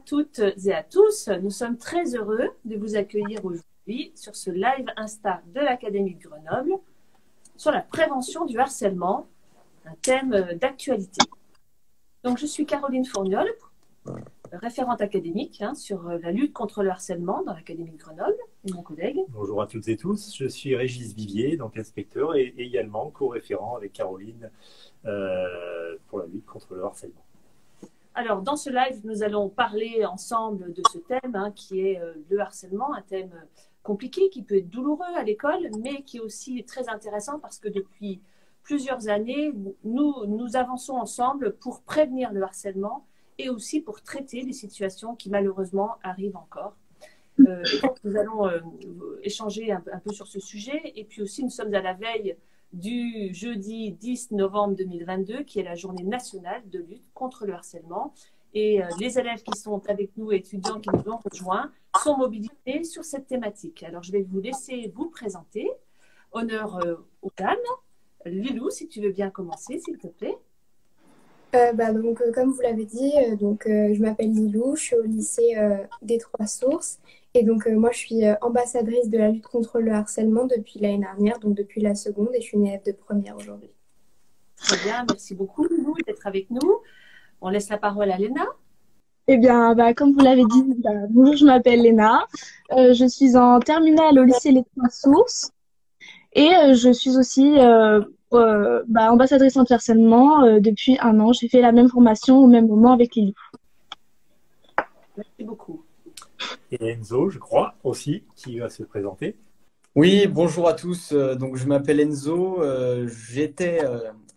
toutes et à tous. Nous sommes très heureux de vous accueillir aujourd'hui sur ce live Insta de l'Académie de Grenoble sur la prévention du harcèlement, un thème d'actualité. Donc, je suis Caroline Fourniol, référente académique sur la lutte contre le harcèlement dans l'Académie de Grenoble, et mon collègue. Bonjour à toutes et tous, je suis Régis Vivier, donc inspecteur et également co-référent avec Caroline pour la lutte contre le harcèlement. Alors, dans ce live, nous allons parler ensemble de ce thème qui est le harcèlement, un thème compliqué qui peut être douloureux à l'école, mais qui est aussi très intéressant parce que depuis plusieurs années, nous avançons ensemble pour prévenir le harcèlement et aussi pour traiter les situations qui malheureusement arrivent encore. Et donc, nous allons échanger un peu sur ce sujet. Et puis aussi, nous sommes à la veille du jeudi 10 novembre 2022, qui est la journée nationale de lutte contre le harcèlement. Et les élèves qui sont avec nous, étudiants qui nous ont rejoints, sont mobilisés sur cette thématique. Alors, je vais vous laisser vous présenter. Honneur aux dames. Lilou, si tu veux bien commencer, s'il te plaît. Comme vous l'avez dit, je m'appelle Lilou, je suis au lycée des Trois Sources. Et donc, moi, je suis ambassadrice de la lutte contre le harcèlement depuis l'année dernière, donc depuis la seconde, et je suis une élève de première aujourd'hui. Très bien, merci beaucoup, Lilou, d'être avec nous. On laisse la parole à Léna. Eh bien, comme vous l'avez dit, bonjour, je m'appelle Léna. Je suis en terminale au lycée Les Trois Sources. Et je suis aussi ambassadrice anti-harcèlement depuis 1 an. J'ai fait la même formation au même moment avec Lilou. Merci beaucoup. Et Enzo, je crois, aussi, qui va se présenter. Oui, bonjour à tous. Donc, je m'appelle Enzo. J'étais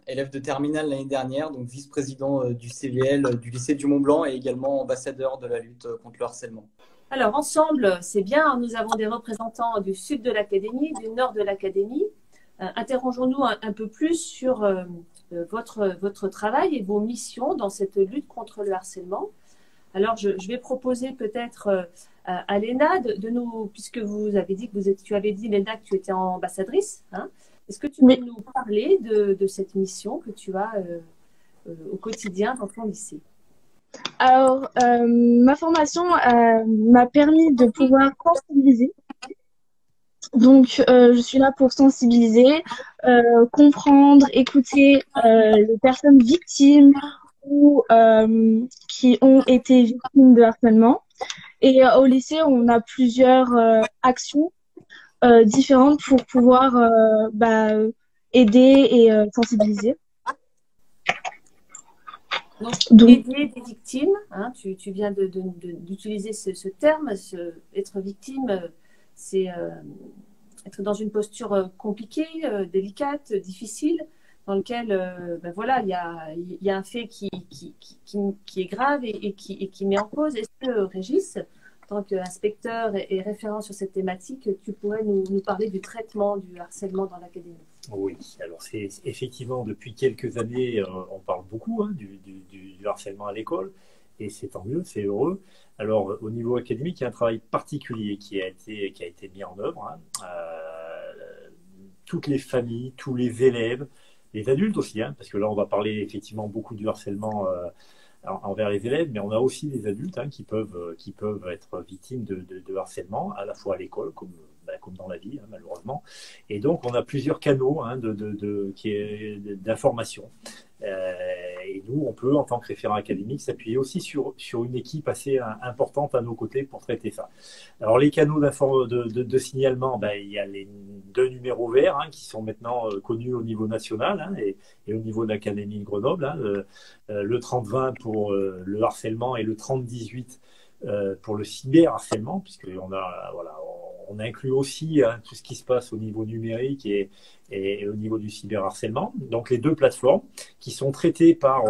élève de terminale l'année dernière, donc vice-président du CVL du lycée du Mont-Blanc et également ambassadeur de la lutte contre le harcèlement. Alors, ensemble, c'est bien, nous avons des représentants du sud de l'Académie, du nord de l'Académie. Interrogeons-nous un peu plus sur votre travail et vos missions dans cette lutte contre le harcèlement. Alors, je vais proposer peut-être à Léna de nous, puisque vous avez dit tu avais dit, Léna, que tu étais ambassadrice. Est-ce que tu peux nous parler de cette mission que tu as au quotidien dans ton lycée? Alors, ma formation m'a permis de pouvoir sensibiliser. Donc, je suis là pour sensibiliser, comprendre, écouter les personnes victimes ou qui ont été victimes de harcèlement. Et au lycée, on a plusieurs actions différentes pour pouvoir aider et sensibiliser. Donc, aider des victimes, tu viens d'utiliser ce terme, être victime, c'est être dans une posture compliquée, délicate, difficile, dans lequel il y a un fait qui est grave et qui met en cause. Est-ce que, Régis, en tant qu'inspecteur et référent sur cette thématique, tu pourrais nous parler du traitement du harcèlement dans l'académie? Oui, alors c'est effectivement depuis quelques années, on parle beaucoup du harcèlement à l'école, et c'est tant mieux, c'est heureux. Alors au niveau académique, il y a un travail particulier qui a été mis en œuvre. Toutes les familles, tous les élèves, les adultes aussi, parce que là on va parler effectivement beaucoup du harcèlement envers les élèves, mais on a aussi des adultes qui peuvent être victimes de harcèlement, à la fois à l'école comme dans la vie, malheureusement. Et donc, on a plusieurs canaux d'information. Et nous, on peut, en tant que référent académique, s'appuyer aussi sur une équipe assez importante à nos côtés pour traiter ça. Alors, les canaux de signalement, il y a les 2 numéros verts qui sont maintenant connus au niveau national et au niveau de l'Académie de Grenoble. Le 30-20 pour le harcèlement et le 30-18 pour le cyberharcèlement, puisqu'on a, on inclut aussi tout ce qui se passe au niveau numérique et au niveau du cyberharcèlement. Donc les 2 plateformes qui sont traitées par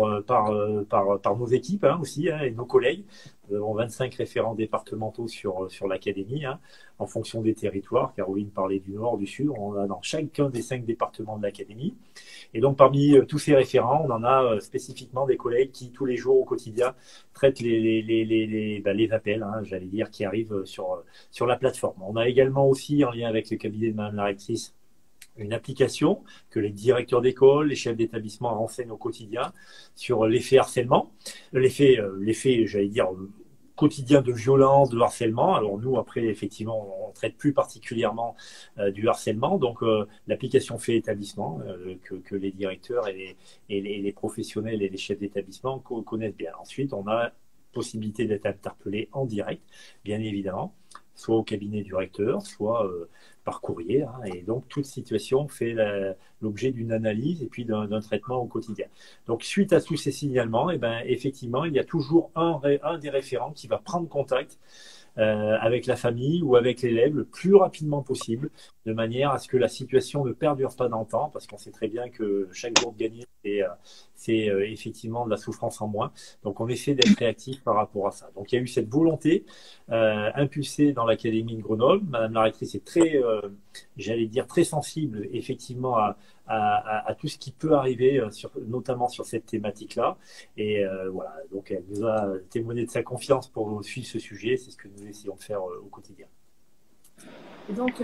nos équipes aussi et nos collègues. Nous avons 25 référents départementaux sur l'académie en fonction des territoires. Caroline parlait du nord, du sud. On en a dans chacun des 5 départements de l'académie. Et donc parmi tous ces référents, on en a spécifiquement des collègues qui tous les jours au quotidien traitent les appels, j'allais dire, qui arrivent sur la plateforme. On a également aussi, en lien avec le cabinet de Madame la rectrice, une application que les directeurs d'école, les chefs d'établissement renseignent au quotidien sur l'effet harcèlement, l'effet, j'allais dire, quotidien de violence, de harcèlement. Alors nous, après, effectivement, on traite plus particulièrement du harcèlement. Donc l'application fait établissement que les directeurs et les professionnels et les chefs d'établissement connaissent bien. Ensuite, on a possibilité d'être interpellé en direct, bien évidemment, soit au cabinet du recteur, soit par courrier. Hein, et donc, toute situation fait l'objet d'une analyse et puis d'un traitement au quotidien. Donc, suite à tous ces signalements, eh ben, effectivement, il y a toujours un des référents qui va prendre contact avec la famille ou avec l'élève le plus rapidement possible, de manière à ce que la situation ne perdure pas dans le temps, parce qu'on sait très bien que chaque jour de gagné, c'est effectivement de la souffrance en moins. Donc on essaie d'être réactif par rapport à ça. Donc il y a eu cette volonté impulsée dans l'Académie de Grenoble. Madame la rectrice est très, j'allais dire, très sensible effectivement à tout ce qui peut arriver, notamment sur cette thématique-là. Et voilà, donc elle nous a témoigné de sa confiance pour suivre ce sujet. C'est ce que nous essayons de faire au quotidien. Et donc,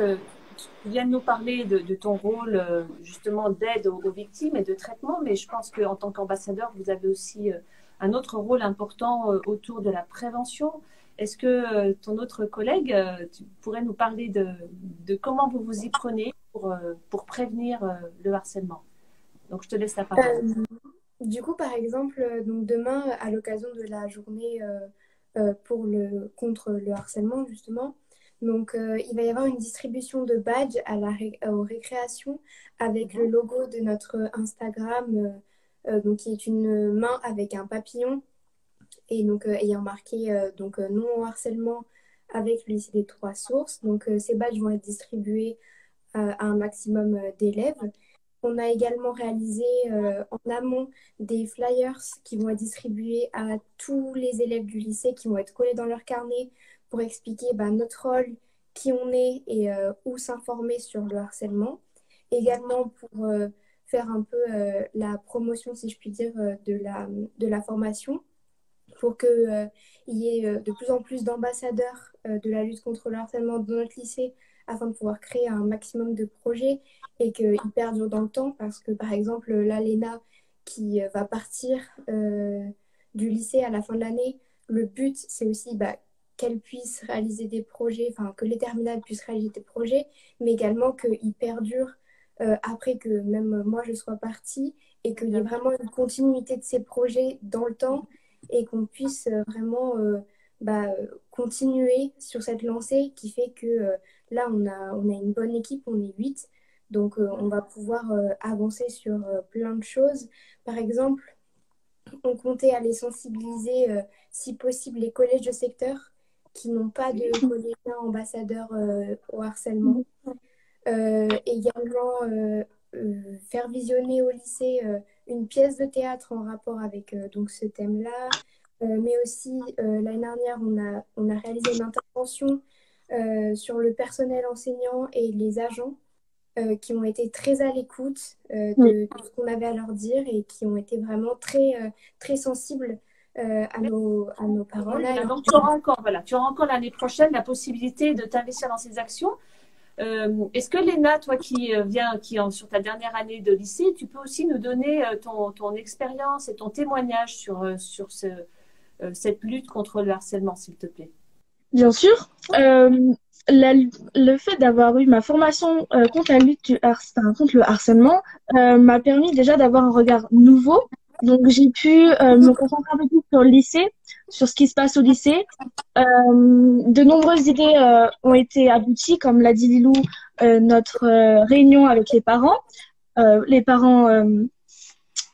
tu viens de nous parler de ton rôle justement d'aide aux victimes et de traitement, mais je pense qu'en tant qu'ambassadeur, vous avez aussi un autre rôle important autour de la prévention. Est-ce que ton autre collègue, tu pourrais nous parler de comment vous vous y prenez pour prévenir le harcèlement? Donc, je te laisse la parole. Du coup, par exemple, donc demain, à l'occasion de la journée contre le harcèlement, justement, donc il va y avoir une distribution de badges aux récréations avec le logo de notre Instagram, donc qui est une main avec un papillon et donc ayant marqué non au harcèlement avec le lycée des Trois Sources. Donc ces badges vont être distribués à un maximum d'élèves. On a également réalisé en amont des flyers qui vont être distribués à tous les élèves du lycée, qui vont être collés dans leur carnet pour expliquer notre rôle, qui on est et où s'informer sur le harcèlement. Également pour faire un peu la promotion, si je puis dire, de la formation, pour qu'il y ait de plus en plus d'ambassadeurs de la lutte contre le harcèlement dans notre lycée, afin de pouvoir créer un maximum de projets et qu'ils perdurent dans le temps. Parce que, par exemple, l'Alena qui va partir du lycée à la fin de l'année, le but, c'est aussi qu'elle puisse réaliser des projets, enfin, que les terminales puissent réaliser des projets, mais également qu'ils perdurent après que même moi, je sois partie, et qu'il y ait vraiment une continuité de ces projets dans le temps, et qu'on puisse vraiment continuer sur cette lancée qui fait que là, on a une bonne équipe, on est 8, donc on va pouvoir avancer sur plein de choses. Par exemple, on comptait aller sensibiliser, si possible, les collèges de secteur qui n'ont pas de collégiens ambassadeurs au harcèlement. Également, faire visionner au lycée une pièce de théâtre en rapport avec donc ce thème-là. Mais aussi, l'année dernière, on a réalisé une intervention sur le personnel enseignant et les agents qui ont été très à l'écoute de ce qu'on avait à leur dire et qui ont été vraiment très, très sensibles à nos paroles. Donc, tu auras encore l'année prochaine la possibilité de t'investir dans ces actions. Est-ce que Léna, toi qui viens sur ta dernière année de lycée, tu peux aussi nous donner ton expérience et ton témoignage sur cette lutte contre le harcèlement, s'il te plaît? Bien sûr. Le fait d'avoir eu ma formation contre la lutte contre le harcèlement m'a permis déjà d'avoir un regard nouveau. Donc j'ai pu me concentrer un peu plus sur le lycée, sur ce qui se passe au lycée. De nombreuses idées ont été abouties, comme l'a dit Lilou, notre réunion avec les parents. Les parents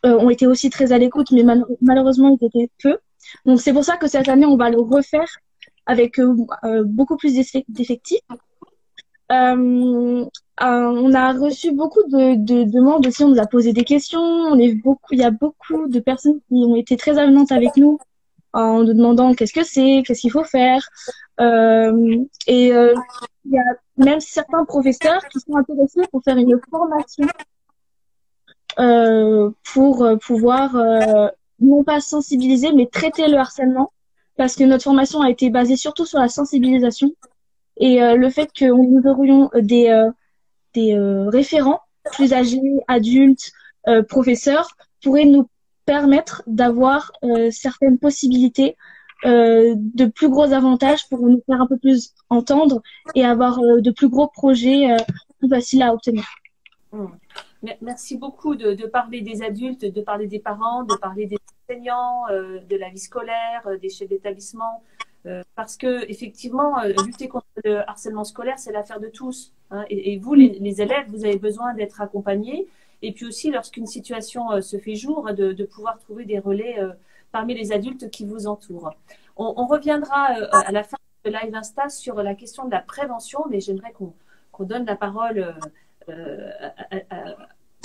ont été aussi très à l'écoute, mais malheureusement ils étaient peu. Donc c'est pour ça que cette année on va le refaire avec beaucoup plus d'effectifs. On a reçu beaucoup de demandes aussi, on nous a posé des questions. Il y a beaucoup de personnes qui ont été très avenantes avec nous en nous demandant qu'est-ce qu'il faut faire. Il y a même certains professeurs qui sont intéressés pour faire une formation pour pouvoir non pas sensibiliser, mais traiter le harcèlement. Parce que notre formation a été basée surtout sur la sensibilisation et le fait que nous aurions des référents plus âgés, adultes, professeurs, pourrait nous permettre d'avoir certaines possibilités de plus gros avantages pour nous faire un peu plus entendre et avoir de plus gros projets plus faciles à obtenir. Merci beaucoup de parler des adultes, de parler des parents, de parler des enseignants, de la vie scolaire, des chefs d'établissement, parce que effectivement, lutter contre le harcèlement scolaire, c'est l'affaire de tous, hein. Et vous, les élèves, vous avez besoin d'être accompagnés. Et puis aussi, lorsqu'une situation se fait jour, de pouvoir trouver des relais parmi les adultes qui vous entourent. On reviendra à la fin de Live Insta sur la question de la prévention, mais j'aimerais qu'on donne la parole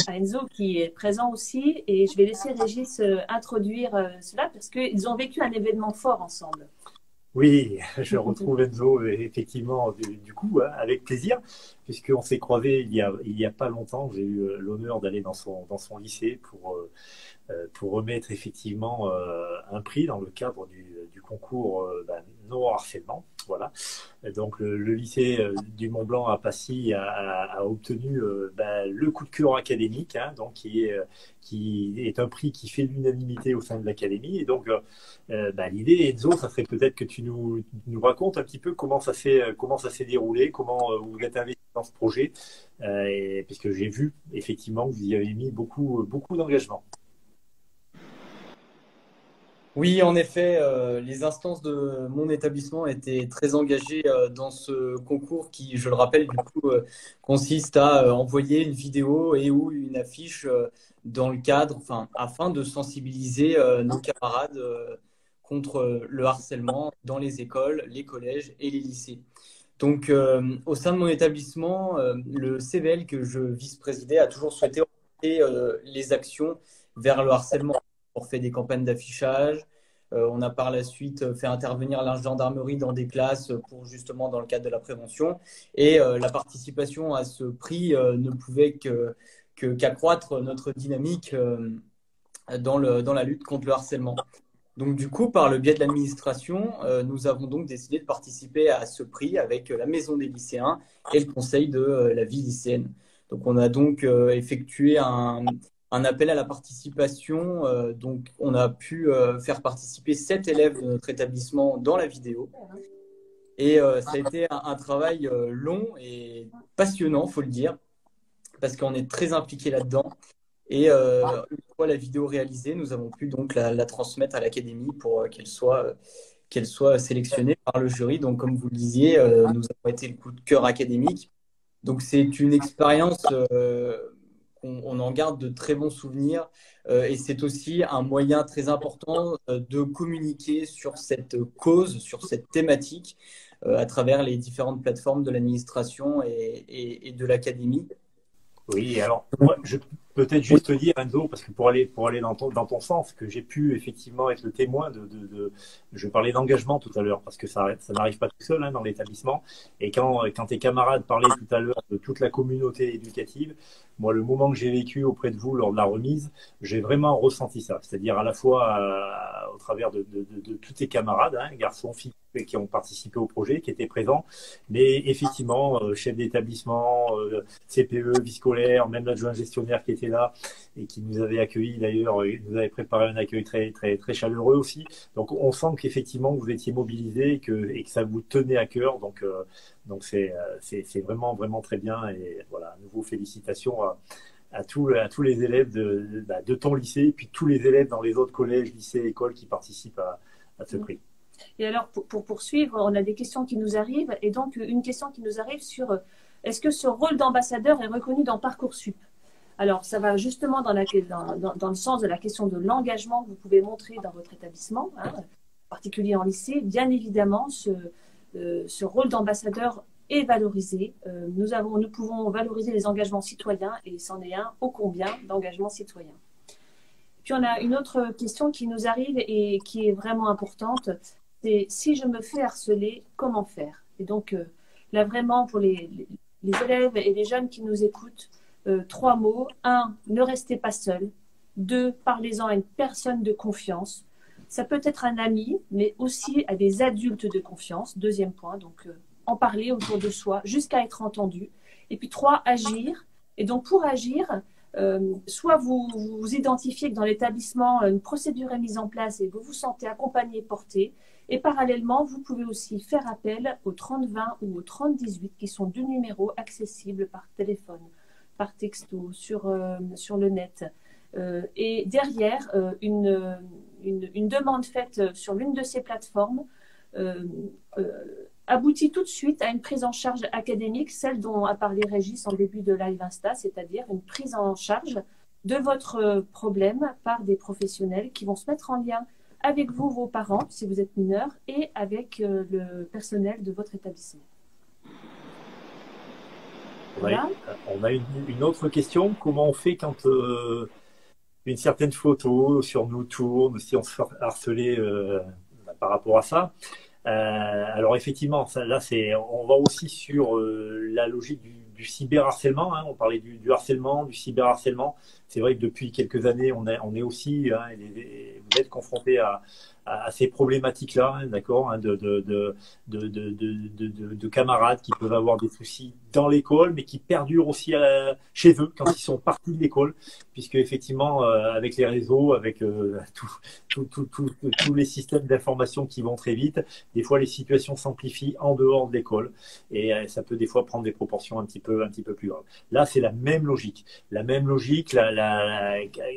à Enzo qui est présent aussi. Et je vais laisser Régis introduire cela parce qu'ils ont vécu un événement fort ensemble. Oui, je retrouve Enzo effectivement du coup, hein, avec plaisir, puisqu'on s'est croisés il y a pas longtemps. J'ai eu l'honneur d'aller dans son lycée pour remettre effectivement un prix dans le cadre du concours non harcèlement. Voilà. Donc le lycée du Mont-Blanc à Passy a obtenu le coup de cœur académique, hein, donc qui est un prix qui fait l'unanimité au sein de l'académie. Et donc l'idée, Enzo, ça serait peut-être que tu nous racontes un petit peu comment ça s'est déroulé, comment vous êtes investi dans ce projet, puisque j'ai vu effectivement que vous y avez mis beaucoup d'engagement. Oui, en effet, les instances de mon établissement étaient très engagées dans ce concours qui, je le rappelle, du coup, consiste à envoyer une vidéo et ou une affiche dans le cadre, afin de sensibiliser nos camarades contre le harcèlement dans les écoles, les collèges et les lycées. Donc, au sein de mon établissement, le CVL que je vice-présidais a toujours souhaité orienter les actions vers le harcèlement. On fait des campagnes d'affichage. On a par la suite fait intervenir la gendarmerie dans des classes pour justement dans le cadre de la prévention. Et la participation à ce prix ne pouvait qu'accroître notre dynamique dans la lutte contre le harcèlement. Donc du coup, par le biais de l'administration, nous avons donc décidé de participer à ce prix avec la Maison des lycéens et le Conseil de la vie lycéenne. Donc on a donc effectué un appel à la participation. Donc, on a pu faire participer 7 élèves de notre établissement dans la vidéo. Et ça a été un travail long et passionnant, faut le dire, parce qu'on est très impliqué là-dedans. Et une fois la vidéo réalisée, nous avons pu donc la transmettre à l'académie pour qu'elle soit sélectionnée par le jury. Donc, comme vous le disiez, nous avons été le coup de cœur académique. Donc, c'est une expérience on en garde de très bons souvenirs et c'est aussi un moyen très important de communiquer sur cette cause, sur cette thématique à travers les différentes plateformes de l'administration et de l'académie. Oui, alors moi, je peux peut-être juste te dire, Enzo, parce que pour aller dans ton sens, que j'ai pu effectivement être le témoin je parlais d'engagement tout à l'heure, parce que ça n'arrive pas tout seul hein, dans l'établissement. Et quand tes camarades parlaient tout à l'heure de toute la communauté éducative, moi, le moment que j'ai vécu auprès de vous lors de la remise, j'ai vraiment ressenti ça. C'est-à-dire à la fois au travers de tous tes camarades, hein, garçons, filles, qui ont participé au projet, qui étaient présents, mais effectivement, chef d'établissement, CPE, vie scolaire, même l'adjoint gestionnaire qui était là et qui nous avait accueillis d'ailleurs, nous avait préparé un accueil très, très, très chaleureux aussi. Donc on sent qu'effectivement vous étiez mobilisés et que ça vous tenait à cœur. Donc c'est vraiment, vraiment très bien. Et voilà, à nouveau félicitations à tous les élèves de ton lycée et puis tous les élèves dans les autres collèges, lycées, écoles qui participent à ce prix. Et alors, pour poursuivre, on a des questions qui nous arrivent. Et donc, une question qui nous arrive sur est-ce que ce rôle d'ambassadeur est reconnu dans Parcoursup? Alors, ça va justement dans le sens de la question de l'engagement que vous pouvez montrer dans votre établissement, hein, en particulier en lycée. Bien évidemment, ce rôle d'ambassadeur est valorisé. Nous pouvons valoriser les engagements citoyens et c'en est un ô combien d'engagements citoyens. Puis, on a une autre question qui nous arrive et qui est vraiment importante. C'est si je me fais harceler, comment faire? Et donc, là, vraiment, pour les élèves et les jeunes qui nous écoutent, 3 mots. 1, ne restez pas seul. 2, parlez-en à une personne de confiance. Ça peut être un ami, mais aussi à des adultes de confiance. 2e point, donc en parler autour de soi jusqu'à être entendu. Et puis 3, agir. Et donc, pour agir, soit vous identifiez que dans l'établissement, une procédure est mise en place et vous vous sentez accompagné, porté. Et parallèlement, vous pouvez aussi faire appel au 3020 ou au 3018 qui sont deux numéros accessibles par téléphone, par texto, sur le net. Et derrière, une demande faite sur l'une de ces plateformes aboutit tout de suite à une prise en charge académique, celle dont a parlé Régis en début de Live Insta, c'est-à-dire une prise en charge de votre problème par des professionnels qui vont se mettre en lien avec vous, vos parents, si vous êtes mineur, et avec le personnel de votre établissement. Voilà. On a une autre question. Comment on fait quand une certaine photo sur nous tourne, si on se fait harceler par rapport à ça? Alors effectivement, là on va aussi sur la logique du cyberharcèlement. Hein. On parlait du harcèlement, du cyberharcèlement. C'est vrai que depuis quelques années, on est aussi, hein, vous êtes confrontés à ces problématiques-là, hein, d'accord, hein, de camarades qui peuvent avoir des soucis dans l'école, mais qui perdurent aussi chez eux quand ils sont partis de l'école, puisque effectivement, avec les réseaux, avec tous les systèmes d'information qui vont très vite, des fois les situations s'amplifient en dehors de l'école, et ça peut des fois prendre des proportions un petit peu plus graves. Là, c'est la même logique. La même logique,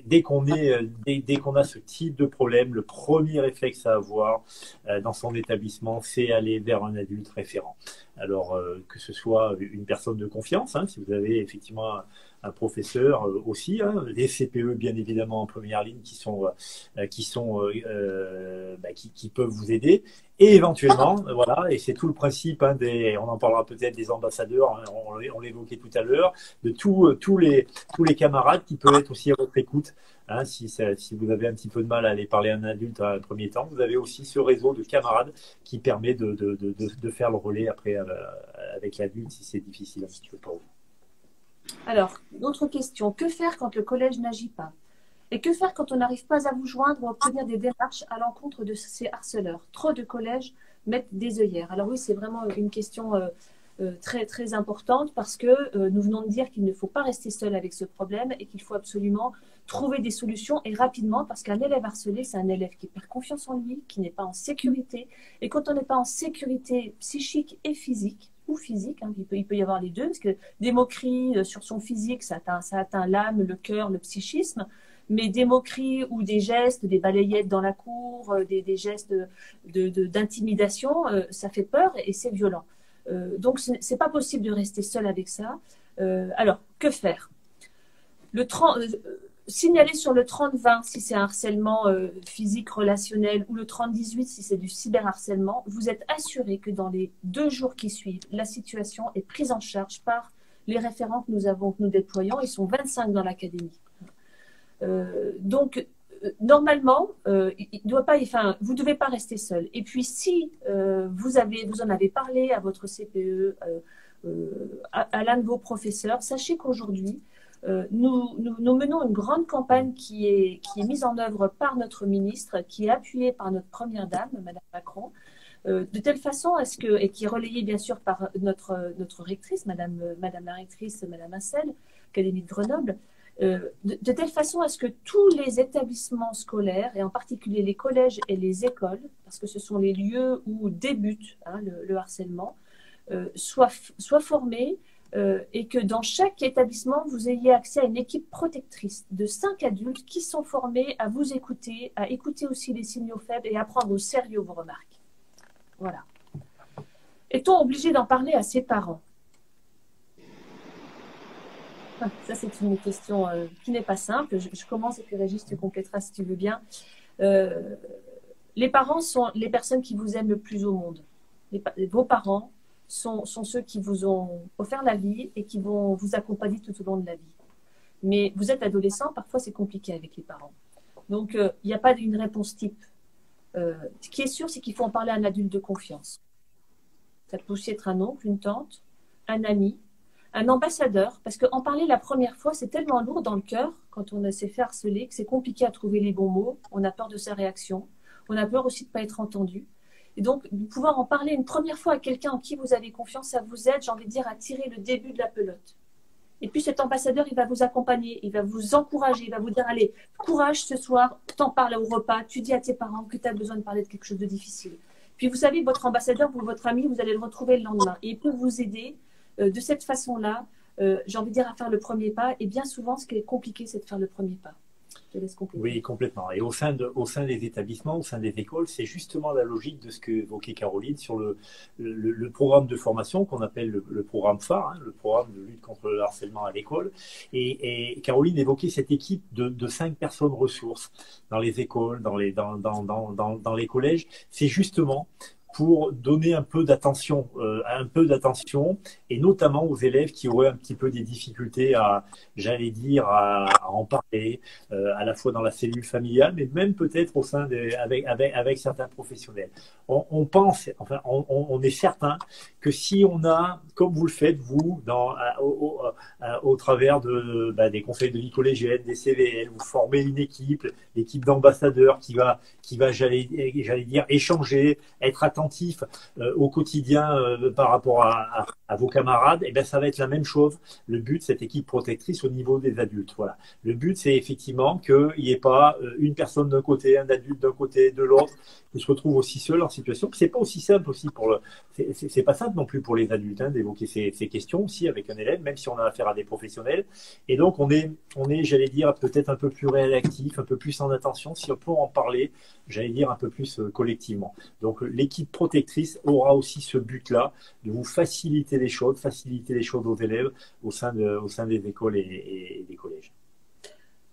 dès qu'on a ce type de problème, le premier réflexe à avoir dans son établissement, c'est aller vers un adulte référent. Alors, que ce soit une personne de confiance, hein, si vous avez effectivement un professeur aussi, hein, les CPE bien évidemment en première ligne qui peuvent vous aider, et éventuellement, voilà, et c'est tout le principe, hein, on en parlera peut-être des ambassadeurs, hein, on l'évoquait tout à l'heure, de tous les camarades qui peuvent être aussi à votre écoute. Hein, si vous avez un petit peu de mal à aller parler à un adulte à un premier temps, vous avez aussi ce réseau de camarades qui permet de faire le relais après avec l'adulte si c'est difficile un petit peu pour vous. Alors, autre question. Que faire quand le collège n'agit pas? Et que faire quand on n'arrive pas à vous joindre ou à obtenir des démarches à l'encontre de ces harceleurs? Trop de collèges mettent des œillères. Alors oui, c'est vraiment une question très, très importante parce que nous venons de dire qu'il ne faut pas rester seul avec ce problème et qu'il faut absolument trouver des solutions et rapidement parce qu'un élève harcelé, c'est un élève qui perd confiance en lui, qui n'est pas en sécurité. Et quand on n'est pas en sécurité psychique et physique, ou physique, hein, il peut y avoir les deux, parce que des moqueries sur son physique, ça atteint l'âme, le cœur, le psychisme, mais des moqueries ou des gestes, des balayettes dans la cour, des gestes d'intimidation, ça fait peur et c'est violent. Donc, c'est pas possible de rester seul avec ça. Alors, que faire? Signaler sur le 3020 si c'est un harcèlement physique, relationnel, ou le 3018 si c'est du cyberharcèlement, vous êtes assuré que dans les 2 jours qui suivent, la situation est prise en charge par les référents que nous déployons. Ils sont 25 dans l'académie. Donc, normalement, vous ne devez pas rester seul. Et puis, si vous en avez parlé à votre CPE, à l'un de vos professeurs, sachez qu'aujourd'hui, nous menons une grande campagne qui est mise en œuvre par notre ministre, qui est appuyée par notre première dame, Madame Macron, de telle façon et qui est relayée bien sûr par notre rectrice, Madame la rectrice, Madame Assel, Académie de Grenoble, de telle façon à ce que tous les établissements scolaires, et en particulier les collèges et les écoles, parce que ce sont les lieux où débute le harcèlement, soient formés et que dans chaque établissement, vous ayez accès à une équipe protectrice de 5 adultes qui sont formés à vous écouter, à écouter aussi les signaux faibles et à prendre au sérieux vos remarques. Voilà. Est-on obligé d'en parler à ses parents? Ça, c'est une question qui n'est pas simple. Je commence et puis Régis, tu compléteras si tu veux bien. Les parents sont les personnes qui vous aiment le plus au monde. Vos parents sont ceux qui vous ont offert la vie et qui vont vous accompagner tout au long de la vie. Mais vous êtes adolescent, parfois c'est compliqué avec les parents. Donc, il n'y a pas une réponse type. Ce qui est sûr, c'est qu'il faut en parler à un adulte de confiance. Ça peut aussi être un oncle, une tante, un ami, un ambassadeur, parce qu'en parler la première fois, c'est tellement lourd dans le cœur quand on s'est fait harceler que c'est compliqué à trouver les bons mots, on a peur de sa réaction, on a peur aussi de ne pas être entendu. Et donc, de pouvoir en parler une première fois à quelqu'un en qui vous avez confiance, ça vous aide, j'ai envie de dire, à tirer le début de la pelote. Et puis cet ambassadeur, il va vous accompagner, il va vous encourager, il va vous dire, allez, courage ce soir, t'en parles au repas, tu dis à tes parents que tu as besoin de parler de quelque chose de difficile. Puis vous savez, votre ambassadeur ou votre ami, vous allez le retrouver le lendemain. Et il peut vous aider de cette façon-là, j'ai envie de dire, à faire le premier pas. Et bien souvent, ce qui est compliqué, c'est de faire le premier pas. Je laisse compléter. Oui, complètement. Et au sein des établissements, au sein des écoles, c'est justement la logique de ce que évoquait Caroline sur le programme de formation qu'on appelle le programme phare, hein, le programme de lutte contre le harcèlement à l'école. Et Caroline évoquait cette équipe de 5 personnes ressources dans les écoles, dans les collèges. C'est justement pour donner un peu d'attention, et notamment aux élèves qui auraient un petit peu des difficultés à en parler, à la fois dans la cellule familiale, mais même peut-être au sein avec certains professionnels. On pense, enfin, on est certain que si on a, comme vous le faites vous, au travers des conseils de vie collégienne, des CVL, vous formez une l'équipe d'ambassadeurs qui va, j'allais dire, échanger, être attentif au quotidien par rapport à vos camarades, et bien ça va être la même chose. Le but, cette équipe protectrice au niveau des adultes. Voilà. Le but, c'est effectivement qu'il n'y ait pas une personne d'un côté, un adulte d'un côté, de l'autre, qui se retrouve aussi seul en situation. C'est pas aussi simple aussi c'est pas simple non plus pour les adultes d'évoquer ces questions aussi avec un élève, même si on a affaire à des professionnels. Et donc on est, j'allais dire, peut-être un peu plus réactif, un peu plus en attention, si on peut en parler, j'allais dire un peu plus collectivement. Donc l'équipe protectrice aura aussi ce but-là de vous faciliter les choses aux élèves au sein des écoles et des collèges.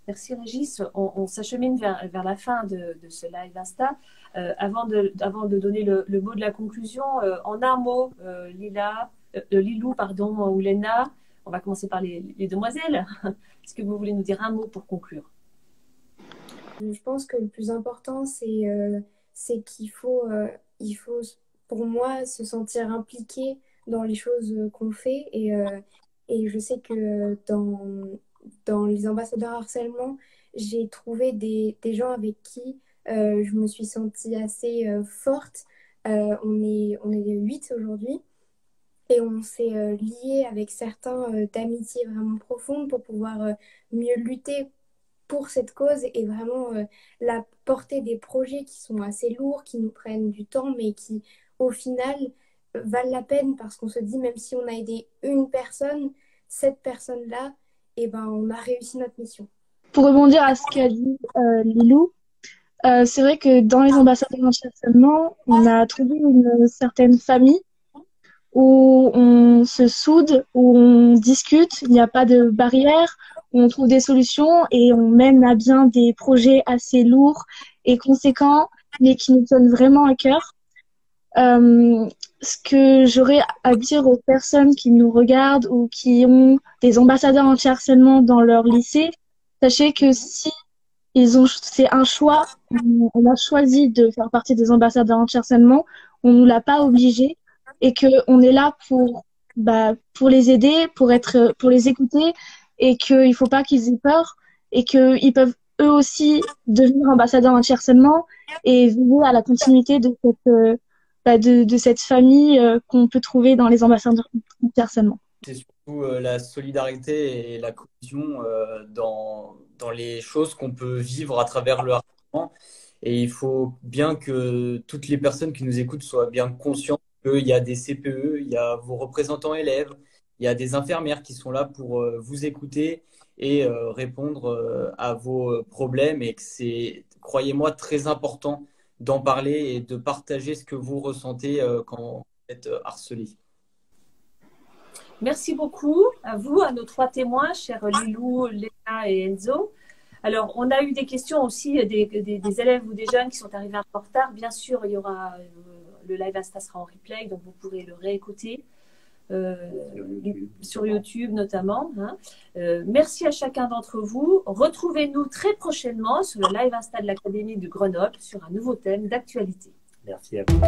Merci Régis. On s'achemine vers la fin de ce live Insta. Avant de donner le mot de la conclusion, en un mot, Lilou, ou Léna, on va commencer par les demoiselles. Est-ce que vous voulez nous dire un mot pour conclure? Je pense que le plus important, c'est qu'il faut, pour moi, se sentir impliqué dans les choses qu'on fait. Et je sais que dans les ambassadeurs harcèlement, j'ai trouvé des gens avec qui je me suis sentie assez forte. On est 8 aujourd'hui et on s'est liés avec certains d'amitié vraiment profonde pour pouvoir mieux lutter pour cette cause et vraiment la porter des projets qui sont assez lourds, qui nous prennent du temps, mais qui, au final, valent la peine parce qu'on se dit, même si on a aidé une personne, cette personne-là, on a réussi notre mission. Pour rebondir à ce qu'a dit Lilou, c'est vrai que dans les ambassadeurs anti-harcèlement, on a trouvé une certaine famille où on se soude, où on discute, il n'y a pas de barrière, où on trouve des solutions et on mène à bien des projets assez lourds et conséquents, mais qui nous tiennent vraiment à cœur. Ce que j'aurais à dire aux personnes qui nous regardent ou qui ont des ambassadeurs anti-harcèlement dans leur lycée, sachez que si c'est un choix, on a choisi de faire partie des ambassadeurs anti-harcèlement, on nous l'a pas obligé et que on est là pour les aider, pour les écouter et qu'il faut pas qu'ils aient peur et qu'ils peuvent eux aussi devenir ambassadeurs anti-harcèlement et veiller à la continuité de cette famille qu'on peut trouver dans les ambassadeurs anti-harcèlement. C'est surtout la solidarité et la cohésion dans les choses qu'on peut vivre à travers le harcèlement. Et il faut bien que toutes les personnes qui nous écoutent soient bien conscientes qu'il y a des CPE, il y a vos représentants élèves, il y a des infirmières qui sont là pour vous écouter et répondre à vos problèmes. Et que c'est, croyez-moi, très important d'en parler et de partager ce que vous ressentez quand vous êtes harcelé. Merci beaucoup à vous, à nos 3 témoins, chers Lilou, Léna et Enzo. Alors, on a eu des questions aussi des élèves ou des jeunes qui sont arrivés un peu en retard. Bien sûr, il y aura le live Insta sera en replay, donc vous pourrez le réécouter sur YouTube notamment. Merci à chacun d'entre vous. Retrouvez-nous très prochainement sur le live Insta de l'Académie de Grenoble sur un nouveau thème d'actualité. Merci à vous.